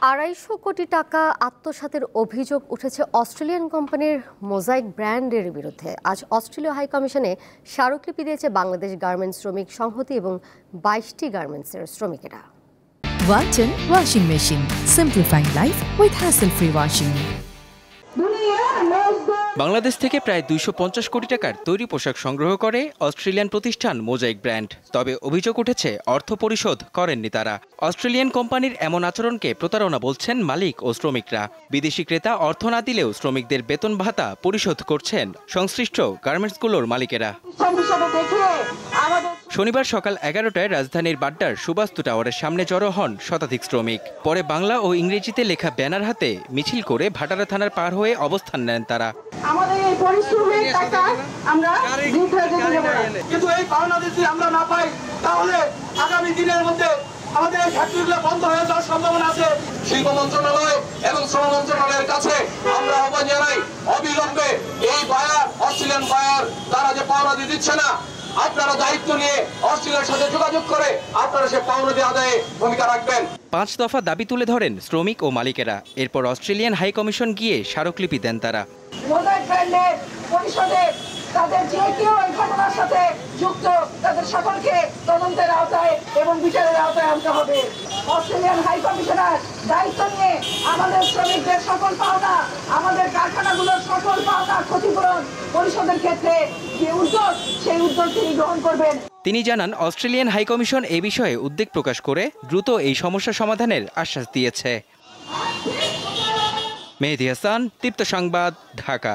250 কোটি টাকা আত্মসাতের অভিযোগ উঠেছে অস্ট্রেলিয়ান কোম্পানির মোজাইক ব্র্যান্ডের বিরুদ্ধে। আজ অস্ট্রেলীয় হাইকমিশনে স্মারকলিপি দিয়েছে বাংলাদেশ গার্মেন্টস শ্রমিক সংহতি এবং 22টি গার্মেন্টসের শ্রমিকেরা। Walton Washing Machine. Simplifying life with hassle-free washing. Bangladesh থেকে প্রায় 250 কোটি টাকার তৈরি পোশাক সংগ্রহ করে অস্ট্রেলিয়ান প্রতিষ্ঠান মোজাইক ব্র্যান্ড। তবে অভিযোগ উঠেছে অর্থ পরিশোধ করেননি তারা। অস্ট্রেলিয়ান কোম্পানির এমন আচরণকে প্রতারণা বলছেন মালিক ও শ্রমিকরা। বিদেশি ক্রেতা অর্থ না দিলেও শ্রমিকদের বেতন ভাতা পরিশোধ করছেন সংশ্লিষ্ট গার্মেন্টসগুলোর মালিকেরা। শনিবার সকাল 11টায় রাজধানীর বাড্ডার সুবাস্তু টাওয়ারের সামনে জড়ো হন শতাধিক শ্রমিক। পরে বাংলা ও ইংরেজিতে লেখা ব্যানার হাতে মিছিল করে ভাটারা থানার পার হয়ে অবস্থান নেন তারা। আমাদের এই পরিশ্রমের টাকা আমরা কিন্তু এই পাওনা যদি আমরা না পাই তাহলে আগামী দিনের মধ্যে আমাদের এই ফ্যাক্টরিগুলো বন্ধ হয়ে যাওয়ার সম্ভাবনা আছে। শিল্প মন্ত্রণালয় এবং শ্রম মন্ত্রণালয়ের কাছে আমরা আহ্বান জানাই, অবিলম্বে এই বায়ার অস্ট্রেলিয়ান বায়ার তারা যে পাওনা দিচ্ছে না, আপনারা দায়িত্ব নিয়ে অস্ট্রেলিয়ার সাথে যোগাযোগ করে আপনারা সে পাওনা আদায়ে ভূমিকা রাখবেন। 5 দফা দাবি তুলে ধরেন শ্রমিক ও মালিকেরা। এরপর অস্ট্রেলিয়ান হাইকমিশন গিয়ে স্মারকলিপি দেন তারা। মোজাইক ব্র্যান্ডের পরিষদে তাদের যে কেউ এই ঘটনার সাথে যুক্ত তাদের সকলকে তদন্তের আওতায় এবং বিচারের আওতায় আনতে হবে। অস্ট্রেলিয়ান হাই কমিশনার দায়িত্ব নিয়ে আমাদের শ্রমিকদের সকল পাওনা, আমাদের কারখানাগুলোর সকল পাওনা ক্ষতিপূরণ পরিশোধের ক্ষেত্রে যে উদ্যোগ, সেই উদ্যোগ তিনি গ্রহণ করবেন। তিনি জানান, অস্ট্রেলিয়ান হাইকমিশন এ বিষয়ে উদ্বেগ প্রকাশ করে দ্রুত এই সমস্যা সমাধানের আশ্বাস দিয়েছে। মেহেদী হাসান, দীপ্ত সংবাদ, ঢাকা।